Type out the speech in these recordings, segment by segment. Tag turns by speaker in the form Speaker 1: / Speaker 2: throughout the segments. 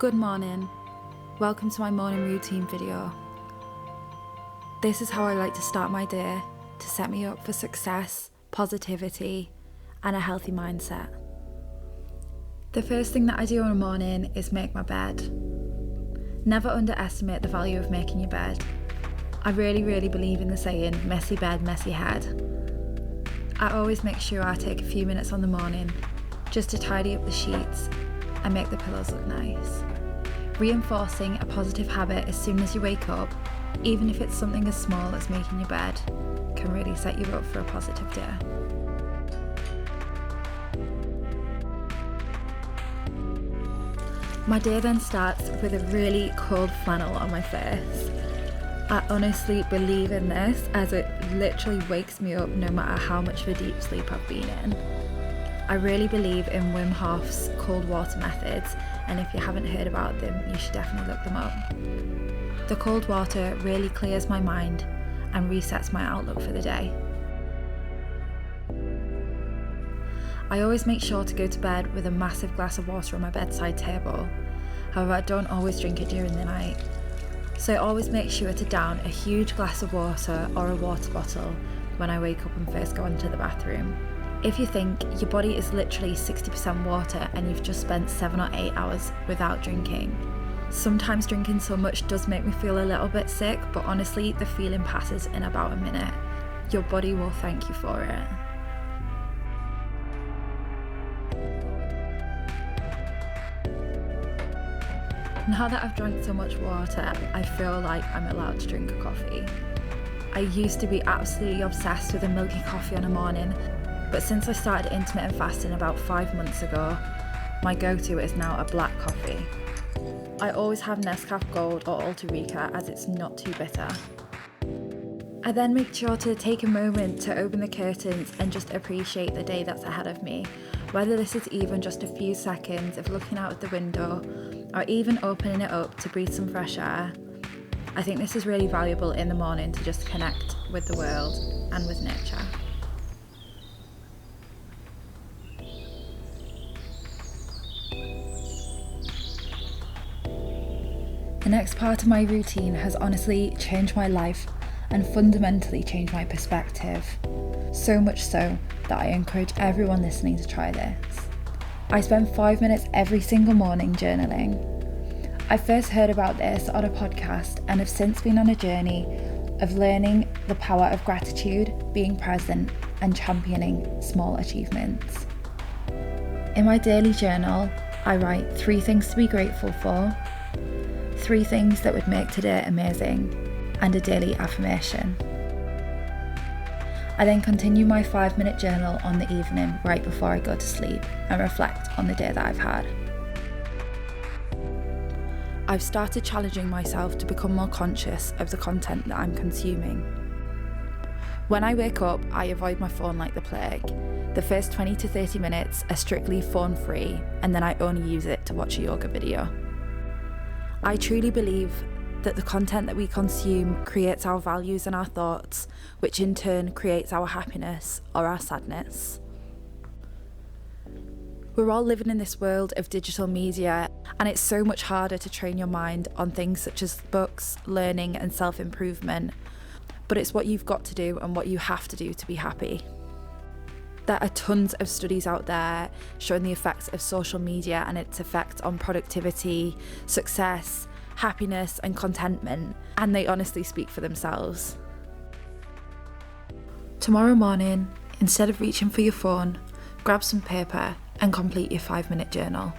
Speaker 1: Good morning. Welcome to my morning routine video. This is how I like to start my day to set me up for success, positivity, and a healthy mindset. The first thing that I do in the morning is make my bed. Never underestimate the value of making your bed. I really believe in the saying, messy bed, messy head. I always make sure I take a few minutes on the morning just to tidy up the sheets and make the pillows look nice. Reinforcing a positive habit as soon as you wake up, even if it's something as small as making your bed, can really set you up for a positive day. My day then starts with a really cold flannel on my face. I honestly believe in this as it literally wakes me up no matter how much of a deep sleep I've been in. I really believe in Wim Hof's cold water methods, and if you haven't heard about them, you should definitely look them up. The cold water really clears my mind and resets my outlook for the day. I always make sure to go to bed with a massive glass of water on my bedside table. However, I don't always drink it during the night. So I always make sure to down a huge glass of water or a water bottle when I wake up and first go into the bathroom. If you think your body is literally 60% water and you've just spent 7 or 8 hours without drinking, sometimes drinking so much does make me feel a little bit sick, but honestly, the feeling passes in about a minute. Your body will thank you for it. Now that I've drank so much water, I feel like I'm allowed to drink a coffee. I used to be absolutely obsessed with a milky coffee in the morning, but since I started intermittent fasting about 5 months ago, my go-to is now a black coffee. I always have Nescafe Gold or Alta Rica as it's not too bitter. I then make sure to take a moment to open the curtains and just appreciate the day that's ahead of me, whether this is even just a few seconds of looking out of the window or even opening it up to breathe some fresh air. I think this is really valuable in the morning to just connect with the world and with nature. The next part of my routine has honestly changed my life and fundamentally changed my perspective. So much so that I encourage everyone listening to try this. I spend 5 minutes every single morning journaling. I first heard about this on a podcast and have since been on a journey of learning the power of gratitude, being present, and championing small achievements. In my daily journal, I write 3 things to be grateful for, 3 things that would make today amazing, and a daily affirmation. I then continue my 5-minute journal on the evening right before I go to sleep and reflect on the day that I've had. I've started challenging myself to become more conscious of the content that I'm consuming. When I wake up, I avoid my phone like the plague. The first 20 to 30 minutes are strictly phone-free, and then I only use it to watch a yoga video. I truly believe that the content that we consume creates our values and our thoughts, which in turn creates our happiness or our sadness. We're all living in this world of digital media, and it's so much harder to train your mind on things such as books, learning, and self-improvement. But it's what you've got to do and what you have to do to be happy. There are tons of studies out there showing the effects of social media and its effect on productivity, success, happiness, and contentment, and they honestly speak for themselves. Tomorrow morning, instead of reaching for your phone, grab some paper and complete your 5-minute journal.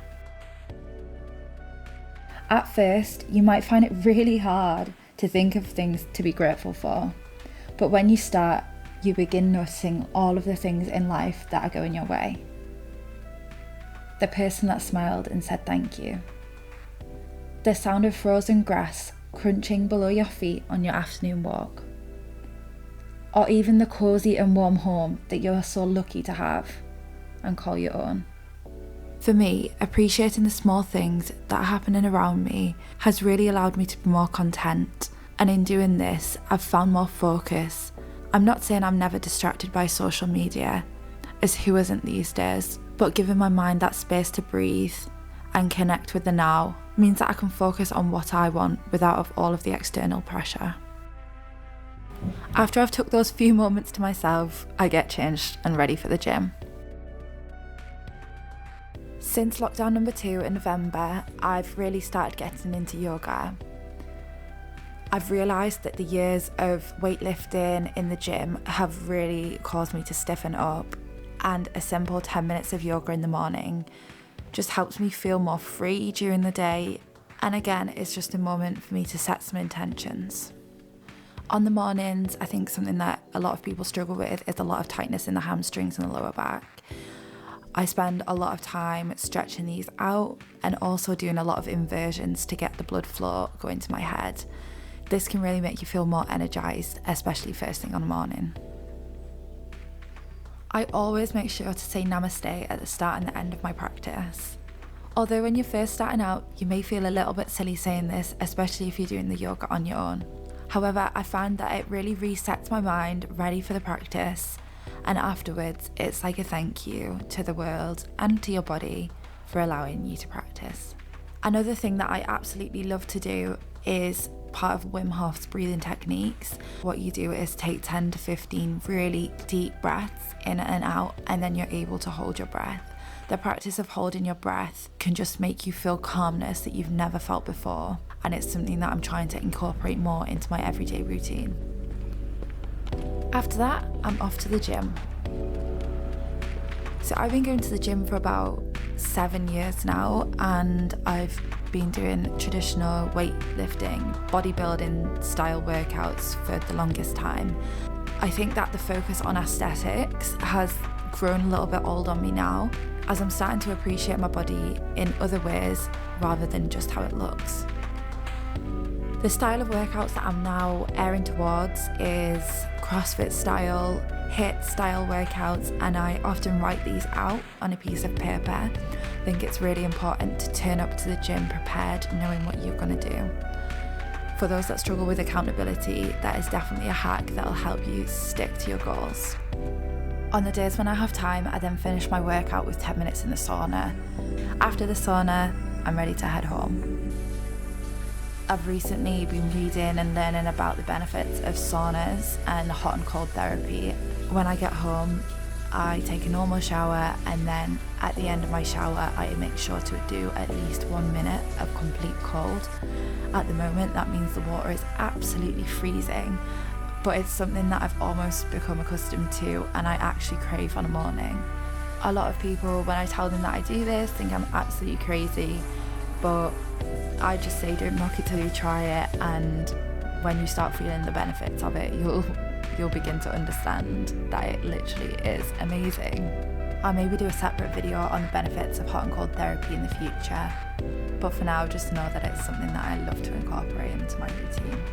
Speaker 1: At first, you might find it really hard to think of things to be grateful for, but when you start, you begin noticing all of the things in life that are going your way. The person that smiled and said thank you. The sound of frozen grass crunching below your feet on your afternoon walk. Or even the cosy and warm home that you're so lucky to have and call your own. For me, appreciating the small things that are happening around me has really allowed me to be more content, and in doing this, I've found more focus. I'm not saying I'm never distracted by social media, as who isn't these days, but giving my mind that space to breathe and connect with the now means that I can focus on what I want without all of the external pressure. After I've took those few moments to myself, I get changed and ready for the gym. Since lockdown number 2 in November, I've really started getting into yoga. I've realised that the years of weightlifting in the gym have really caused me to stiffen up, and a simple 10 minutes of yoga in the morning just helps me feel more free during the day, and again, it's just a moment for me to set some intentions. On the mornings, I think something that a lot of people struggle with is a lot of tightness in the hamstrings and the lower back. I spend a lot of time stretching these out and also doing a lot of inversions to get the blood flow going to my head. This can really make you feel more energised, especially first thing on the morning. I always make sure to say namaste at the start and the end of my practice. Although when you're first starting out, you may feel a little bit silly saying this, especially if you're doing the yoga on your own. However, I find that it really resets my mind, ready for the practice, and afterwards it's like a thank you to the world and to your body for allowing you to practice. Another thing that I absolutely love to do is part of Wim Hof's breathing techniques. What you do is take 10 to 15 really deep breaths in and out, and then you're able to hold your breath. The practice of holding your breath can just make you feel calmness that you've never felt before, and it's something that I'm trying to incorporate more into my everyday routine. After that, I'm off to the gym. So I've been going to the gym for about 7 years now, and I've been doing traditional weightlifting, bodybuilding style workouts for the longest time. I think that the focus on aesthetics has grown a little bit old on me now, as I'm starting to appreciate my body in other ways rather than just how it looks. The style of workouts that I'm now airing towards is CrossFit style, HIIT style workouts, and I often write these out on a piece of paper. I think it's really important to turn up to the gym prepared, knowing what you're going to do. For those that struggle with accountability, that is definitely a hack that'll help you stick to your goals. On the days when I have time, I then finish my workout with 10 minutes in the sauna. After the sauna, I'm ready to head home. I've recently been reading and learning about the benefits of saunas and hot and cold therapy. When I get home, I take a normal shower, and then at the end of my shower, I make sure to do at least 1 minute of complete cold. At the moment, that means the water is absolutely freezing, but it's something that I've almost become accustomed to and I actually crave on a morning. A lot of people, when I tell them that I do this, think I'm absolutely crazy, but I just say don't knock it till you try it, and when you start feeling the benefits of it, you'll begin to understand that it literally is amazing. I'll maybe do a separate video on the benefits of hot and cold therapy in the future, but for now just know that it's something that I love to incorporate into my routine.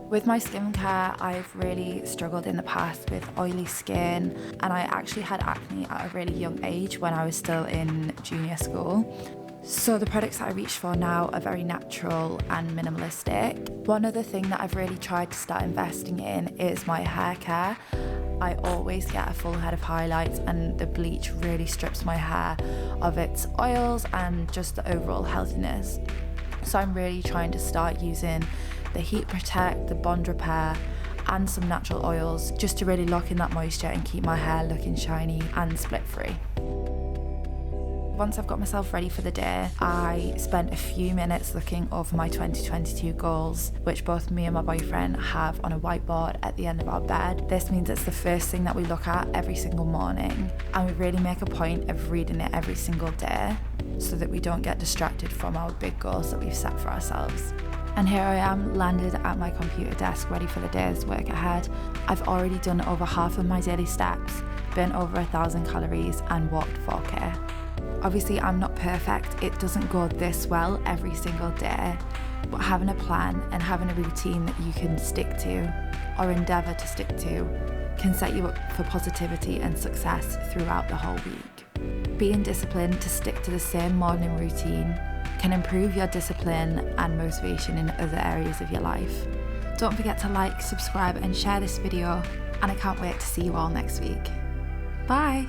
Speaker 1: With my skincare, I've really struggled in the past with oily skin, and I actually had acne at a really young age when I was still in junior school. So the products that I reach for now are very natural and minimalistic. One other thing that I've really tried to start investing in is my hair care. I always get a full head of highlights, and the bleach really strips my hair of its oils and just the overall healthiness. So I'm really trying to start using the Heat Protect, the Bond Repair, and some natural oils just to really lock in that moisture and keep my hair looking shiny and split free. Once I've got myself ready for the day, I spent a few minutes looking over my 2022 goals, which both me and my boyfriend have on a whiteboard at the end of our bed. This means it's the first thing that we look at every single morning, and we really make a point of reading it every single day so that we don't get distracted from our big goals that we've set for ourselves. And here I am, landed at my computer desk, ready for the day's work ahead. I've already done over half of my daily steps, burnt over 1,000 calories, and walked 4K. Obviously, I'm not perfect. It doesn't go this well every single day, but having a plan and having a routine that you can stick to or endeavour to stick to can set you up for positivity and success throughout the whole week. Being disciplined to stick to the same morning routine can improve your discipline and motivation in other areas of your life. Don't forget to like, subscribe, and share this video, and I can't wait to see you all next week. Bye!